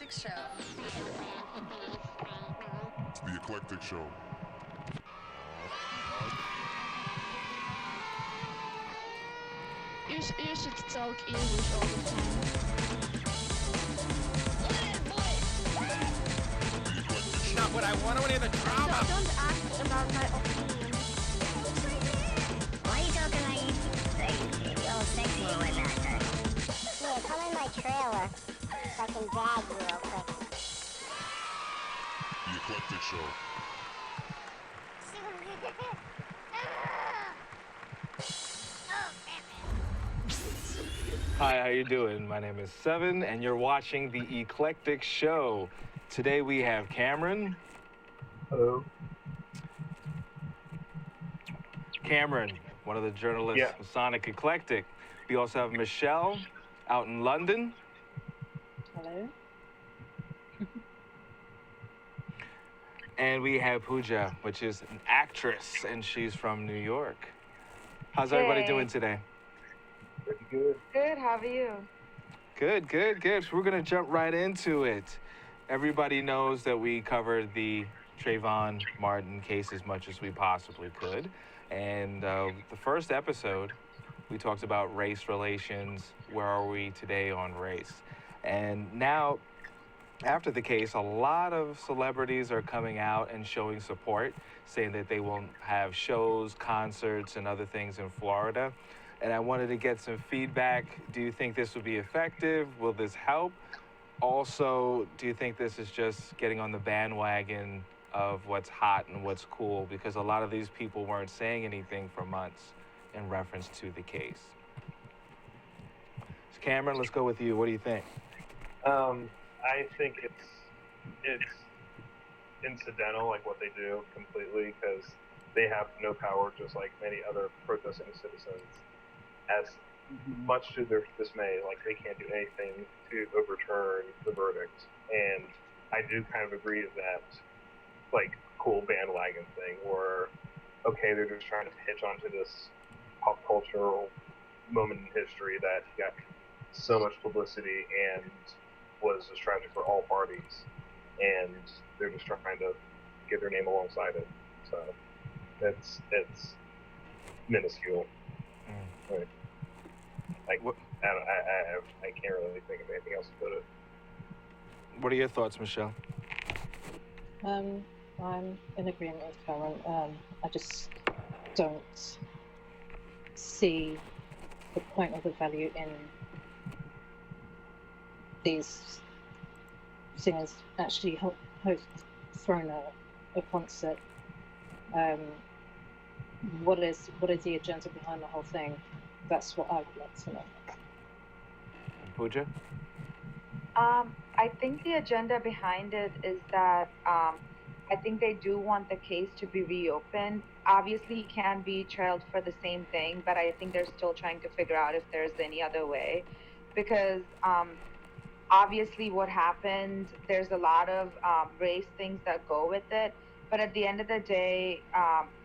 Eclectic Show. It's the Eclectic Show. You should talk English all the time. The Eclectic Show. Not what I want. I want to hear the drama. Don't ask about my opinion. Why are you talking like you all sexy and whatnot? Yeah, come in my trailer so I can gag you real quick. The Eclectic Show. Hi, how you doing? My name is Seven, and you're watching the Eclectic Show. Today we have Cameron. Hello. Cameron, one of the journalists of Sonic Eclectic. We also have Michelle out in London. Hello. And we have Pooja, which is an actress, and she's from New York. How's everybody doing today? Pretty good. Good, how are you? Good, good, good. So we're going to jump right into it. Everybody knows that we covered the Trayvon Martin case as much as we possibly could. And the first episode, we talked about race relations. Where are we today on race? And now, after the case, a lot of celebrities are coming out and showing support, saying that they will have shows, concerts, and other things in Florida. And I wanted to get some feedback. Do you think this will be effective? Will this help? Also, do you think this is just getting on the bandwagon of what's hot and what's cool? Because a lot of these people weren't saying anything for months in reference to the case. So Cameron, let's go with you. What do you think? I think it's incidental, like what they do completely, because they have no power, just like many other protesting citizens. As much to their dismay, like they can't do anything to overturn the verdict. And I do kind of agree with that, like, cool bandwagon thing where, okay, they're just trying to hitch onto this pop cultural moment in history that got so much publicity and was just tragic for all parties. And they're just trying to get their name alongside it. So it's minuscule. Right. Like, I can't really think of anything else to put it. What are your thoughts, Michelle? I'm in agreement with Karen. I just don't see the point of the value in these singers actually throwing a concert. What is the agenda behind the whole thing? That's what I would like to know. Pooja? I think the agenda behind it is that I think they do want the case to be reopened. Obviously, he can be trialed for the same thing, but I think they're still trying to figure out if there's any other way. Because obviously what happened, there's a lot of race things that go with it. But at the end of the day,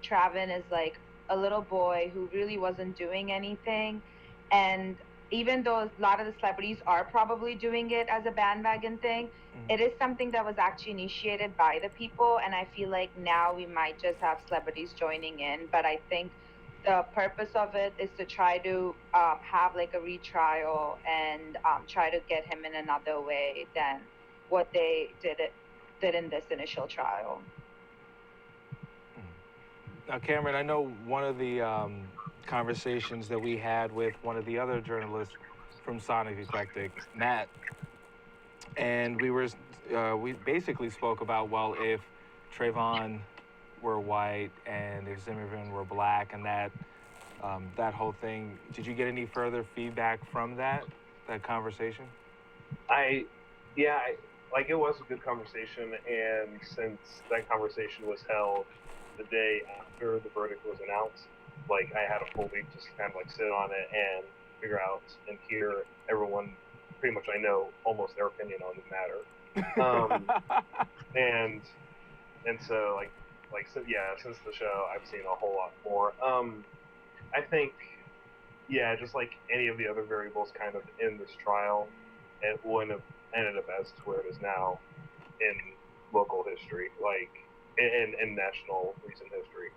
Trayvon is like a little boy who really wasn't doing anything. And even though a lot of the celebrities are probably doing it as a bandwagon thing, it is something that was actually initiated by the people. And I feel like now we might just have celebrities joining in. But I think the purpose of it is to try to have like a retrial and try to get him in another way than what they did in this initial trial. Now, Cameron, I know one of the conversations that we had with one of the other journalists from Sonic Eclectic, Matt, and we basically spoke about, well, if Trayvon were white and if Zimmerman were black and that whole thing. Did you get any further feedback from that conversation? It was a good conversation, and since that conversation was held the day after the verdict was announced, like I had a full week just to kind of like sit on it and figure out and hear everyone, pretty much I know almost their opinion on the matter. And so since the show, I've seen a whole lot more. I think, just like any of the other variables kind of in this trial, it wouldn't have ended up as to where it is now in local history, like in national recent history.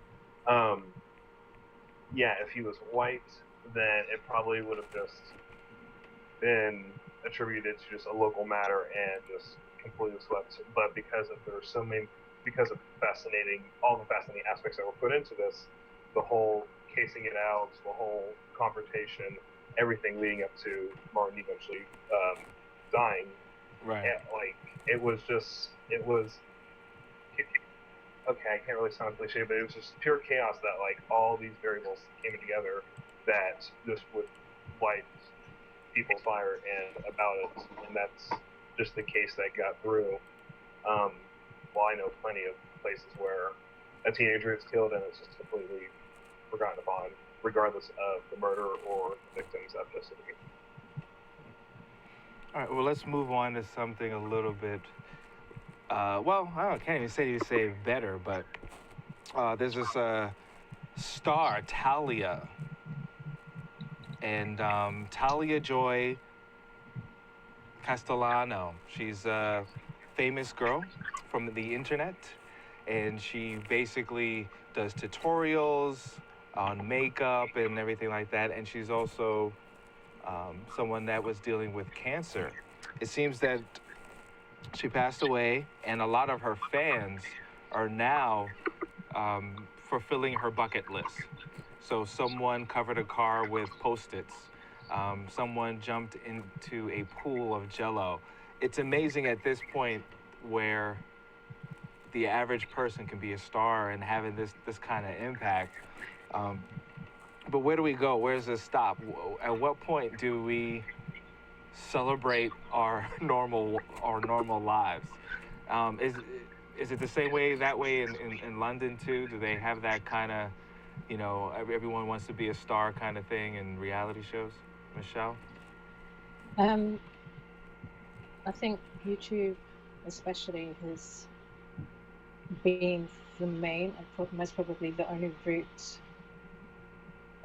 Yeah, if he was white, then it probably would have just been attributed to just a local matter and just completely swept. But because of because of all the fascinating aspects that were put into this, the whole casing it out, the whole confrontation, everything leading up to Martin eventually dying. Right. And, like, it was okay, I can't really sound cliche, but it was just pure chaos that, like, all these variables came together that just would light people's fire and about it, and that's just the case that got through. Well, I know plenty of places where a teenager is killed and it's just completely forgotten upon, regardless of the murder or the victim's ethnicity. All right, well, let's move on to something a little bit, well, I can't even say better, but there's this star, Talia, and Talia Joy Castellano. She's a famous girl from the internet, and she basically does tutorials on makeup and everything like that, and she's also someone that was dealing with cancer. It seems that she passed away, and a lot of her fans are now fulfilling her bucket list. So someone covered a car with Post-its. Someone jumped into a pool of Jell-O. It's amazing at this point where the average person can be a star and having this kind of impact. But where do we go? Where does this stop? At what point do we celebrate our normal lives? Is it the same way in London too? Do they have that kind of, everyone wants to be a star kind of thing in reality shows? Michelle? I think YouTube especially has been the main and most probably the only route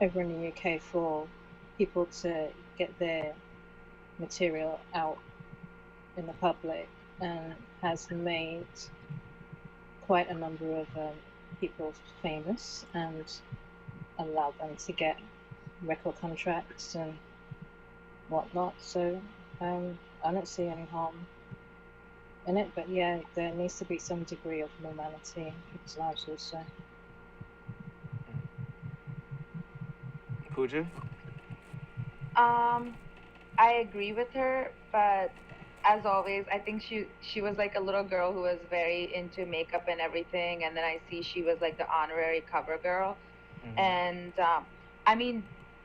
over in the UK for people to get their material out in the public, and has made quite a number of people famous and allowed them to get record contracts and whatnot. So I don't see any harm in it, but yeah, there needs to be some degree of normality in people's lives also. Pooja? I agree with her, but as always, I think she was like a little girl who was very into makeup and everything, and then I see she was like the honorary cover girl. Mm-hmm. And I mean,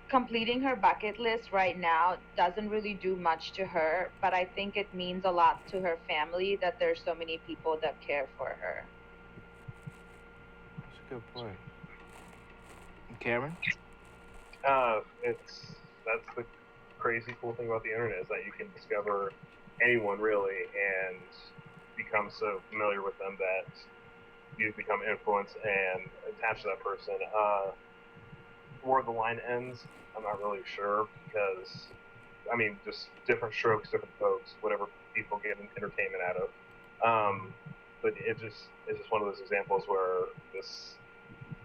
completing her bucket list right now doesn't really do much to her, but I think it means a lot to her family that there's so many people that care for her. That's a good point. Cameron? That's the crazy cool thing about the internet, is that you can discover anyone really and become so familiar with them that you become influenced and attached to that person. Where the line ends, I'm not really sure, because I mean, just different strokes, different folks, whatever people get entertainment out of. But it's just one of those examples where this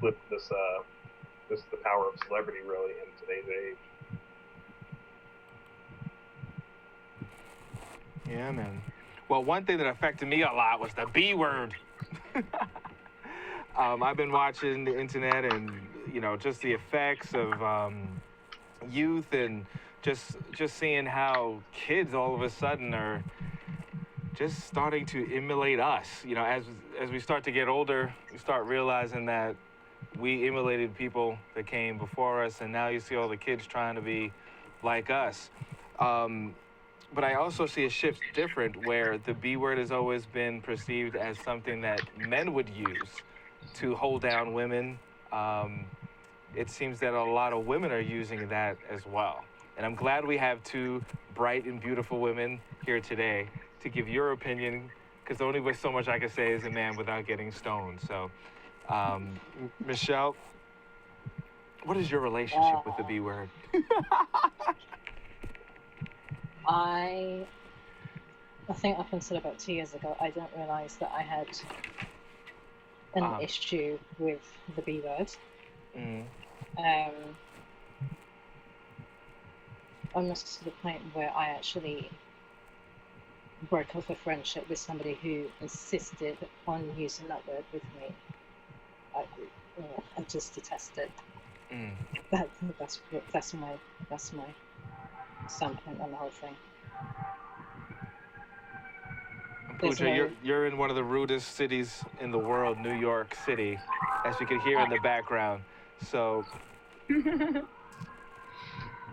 the power of celebrity really in today's age. Yeah, man. Well, one thing that affected me a lot was the B word. I've been watching the internet and, just the effects of youth, and just seeing how kids all of a sudden are just starting to emulate us. As we start to get older, we start realizing that we emulated people that came before us, and now you see all the kids trying to be like us. But I also see a shift different, where the B word has always been perceived as something that men would use to hold down women. It seems that a lot of women are using that as well. And I'm glad we have two bright and beautiful women here today to give your opinion, because the only way so much I can say as a man without getting stoned. So, Michelle, what is your relationship with the B word? I I think up until about 2 years ago, I didn't realize that I had an issue with the B word. Almost to the point where I actually broke off a friendship with somebody who insisted on using that word with me. I just detest it. That's my standpoint on the whole thing. Pooja, you're in one of the rudest cities in the world, New York City, as you can hear in the background. So I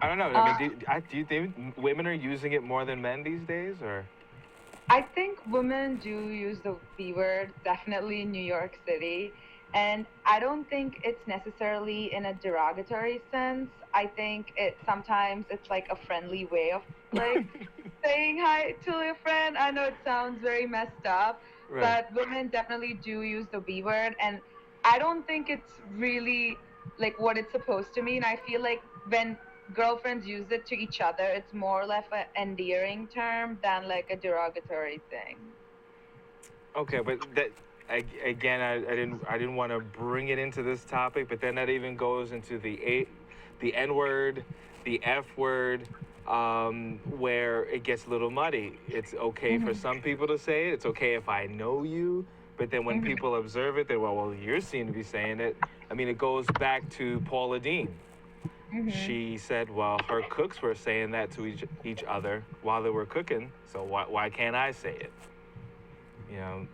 don't know. I mean, do you think women are using it more than men these days, or? I think women do use the B word, definitely in New York City. And I don't think it's necessarily in a derogatory sense. I think sometimes it's like a friendly way of like saying hi to your friend. I know it sounds very messed up, but women definitely do use the B word. And I don't think it's really like what it's supposed to mean. I feel like when girlfriends use it to each other, it's more or less an endearing term than like a derogatory thing. Okay, but that again, I didn't want to bring it into this topic, but then that even goes into the N word, the F word, where it gets a little muddy. It's okay for some people to say it. It's okay if I know you, but then when people observe it, they well, you seem to be saying it. I mean, it goes back to Paula Deen. She said, well, her cooks were saying that to each other while they were cooking, so why can't I say it? You know.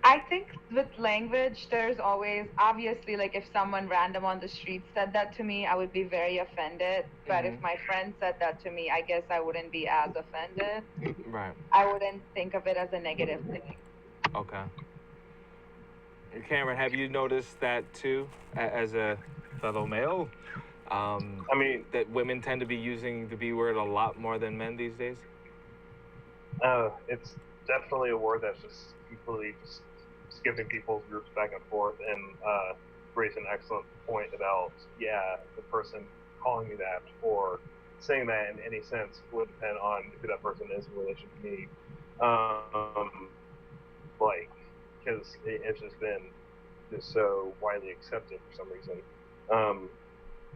I think with language, there's always, obviously, like if someone random on the street said that to me, I would be very offended. But if my friend said that to me, I guess I wouldn't be as offended. Right. I wouldn't think of it as a negative thing. Okay. Cameron, have you noticed that too, as a fellow male? I mean, that women tend to be using the B word a lot more than men these days? It's definitely a word that's just completely just skipping people's groups back and forth, and raised an excellent point about, the person calling me that or saying that in any sense would depend on who that person is in relation to me. Because it's just been just so widely accepted for some reason.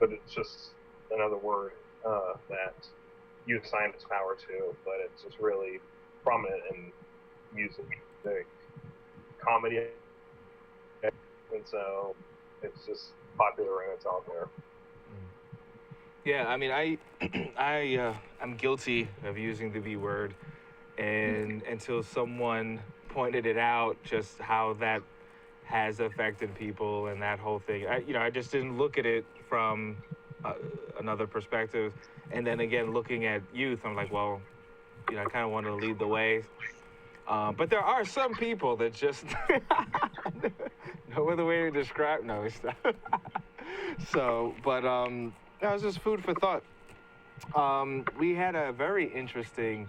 But it's just another word that you assign its power to, but it's just really prominent in music, comedy, and so it's just popular and it's out there. Yeah, I mean, I'm guilty of using the B word, and until someone pointed it out, just how that has affected people and that whole thing. I just didn't look at it from another perspective, and then again, looking at youth, I'm like, well, I kind of want to lead the way. But there are some people that just no other way to describe. No, it's not. So, but that was just food for thought. We had a very interesting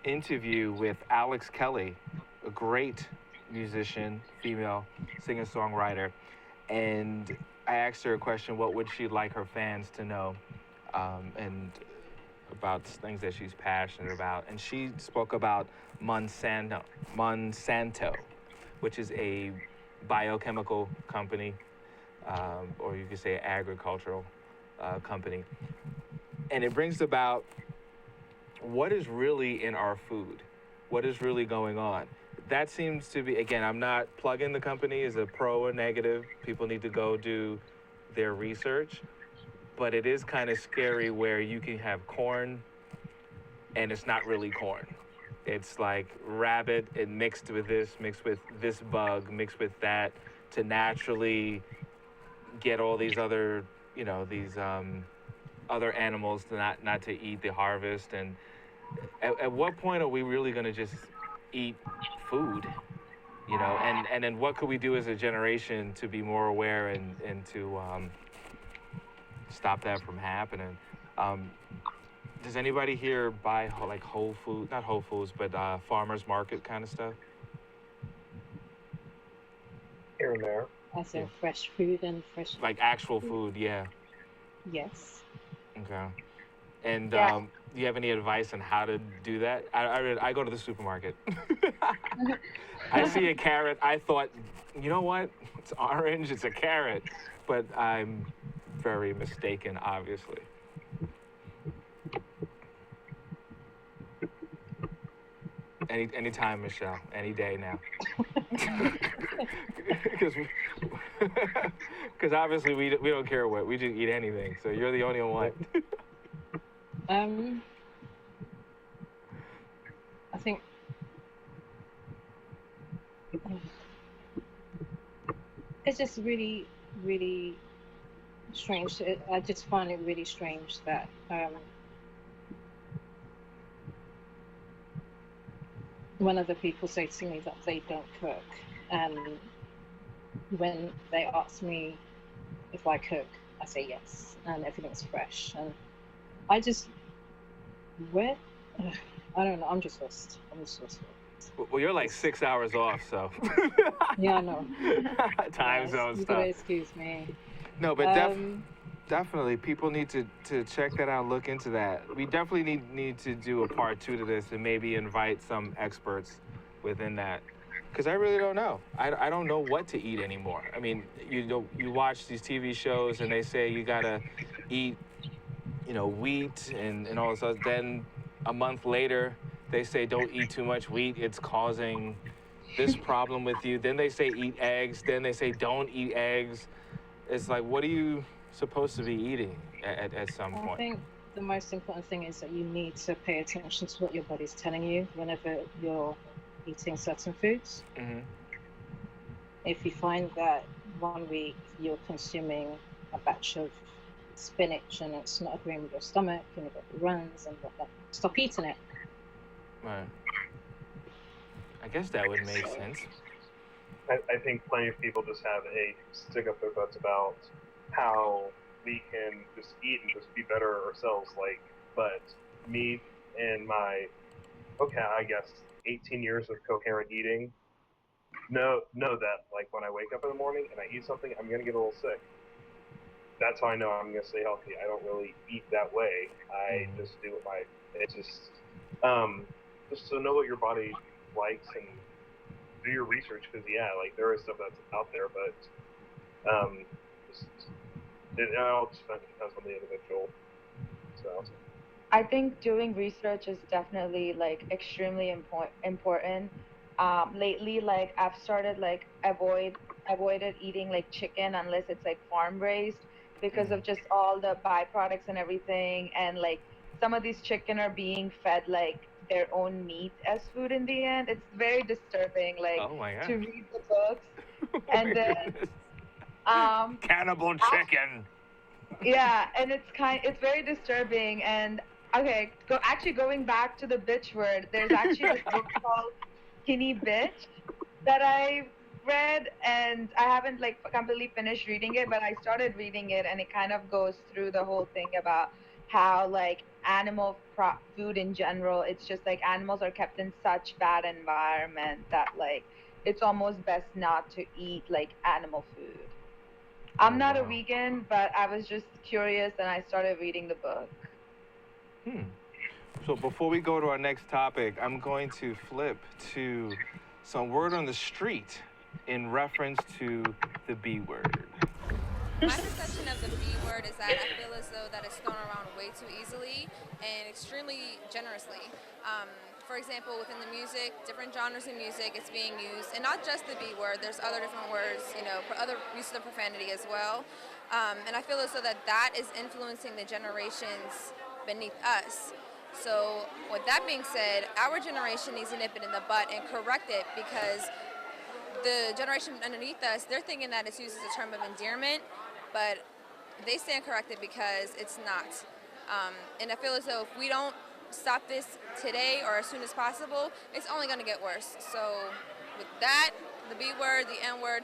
interview with Alex Kelly, a great musician, female singer-songwriter, and I asked her a question: what would she like her fans to know, and about things that she's passionate about? And she spoke about Monsanto, which is a biochemical company, or you could say agricultural company, and it brings about what is really in our food, what is really going on. That seems to be, again, I'm not plugging the company as a pro or negative. People need to go do their research. But it is kind of scary where you can have corn and it's not really corn. It's like rabbit and mixed with this bug, mixed with that, to naturally get all these other, other animals to not to eat the harvest. And at what point are we really going to just eat food? And then what could we do as a generation to be more aware and to stop that from happening? Does anybody here buy like Whole Foods, not Whole Foods, but farmers market kind of stuff? Here and there. As in fresh food and fresh... Like actual food, yeah. Yes. Okay. And Yeah. do you have any advice on how to do that? I go to the supermarket. I see a carrot. I thought, you know what? It's orange. It's a carrot. But I'm very mistaken, obviously. Anytime, Michelle. Any day now. Because obviously we don't care what. We just eat anything. So you're the only one. I think it's just really, really strange. I just find it really strange that when other people say to me that they don't cook, and when they ask me if I cook, I say yes, and everything's fresh. And I just, where, I don't know, I'm just lost. Well, you're like 6 hours off, so. Yeah, I know. Time Yes, zone you stuff. gotta excuse me. No, but definitely, people need to check that out, look into that. We definitely need to do a part 2 to this and maybe invite some experts within that. Because I really don't know. I don't know what to eat anymore. I mean, you watch these TV shows and they say you gotta eat, wheat and all this other. Then a month later, they say don't eat too much wheat. It's causing this problem with you. Then they say eat eggs. Then they say don't eat eggs. It's like, what are you supposed to be eating at some point? I think the most important thing is that you need to pay attention to what your body's telling you whenever you're eating certain foods. Mm-hmm. If you find that 1 week you're consuming a batch of spinach and it's not agreeing with your stomach and you've got the runs and whatnot, stop eating it. Right. I guess that would make sense. I think plenty of people just have a stick up their butts about how we can just eat and just be better ourselves. But me and my, I guess 18 years of coherent eating, know that when I wake up in the morning and I eat something, I'm gonna get a little sick. That's how I know I'm gonna stay healthy. I don't really eat that way. I just do just to know what your body likes and do your research, because there is stuff that's out there, but it all just depends on the individual. So I think doing research is definitely extremely important. Lately, I've started avoided eating chicken unless it's farm raised, because of just all the byproducts and everything. And some of these chicken are being fed their own meat as food in the end. It's very disturbing. Oh my God. To read the books and then cannibal chicken. Yeah, and it's very disturbing. And going back to the bitch word, there's actually this book called Skinny Bitch that I read, and I haven't completely finished reading it, but I started reading it, and it kind of goes through the whole thing about how animal food in general, it's just animals are kept in such bad environment that it's almost best not to eat animal food. I'm not a vegan, but I was just curious and I started reading the book. So before we go to our next topic, I'm going to flip to some word on the street in reference to the B word. My perception of the B word is that I feel as though that it's thrown around way too easily and extremely generously. For example, within the music, different genres of music, it's being used, and not just the B word, there's other different words, for other uses of profanity as well. And I feel as though that is influencing the generations beneath us. So with that being said, our generation needs to nip it in the butt and correct it, because the generation underneath us, they're thinking that it's used as a term of endearment, but they stand corrected because it's not. And I feel as though if we don't stop this today or as soon as possible, it's only going to get worse. So with that, the B word, the N word,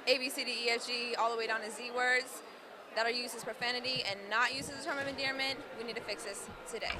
A, B, C, D, E, F, G, all the way down to Z words that are used as profanity and not used as a term of endearment, we need to fix this today.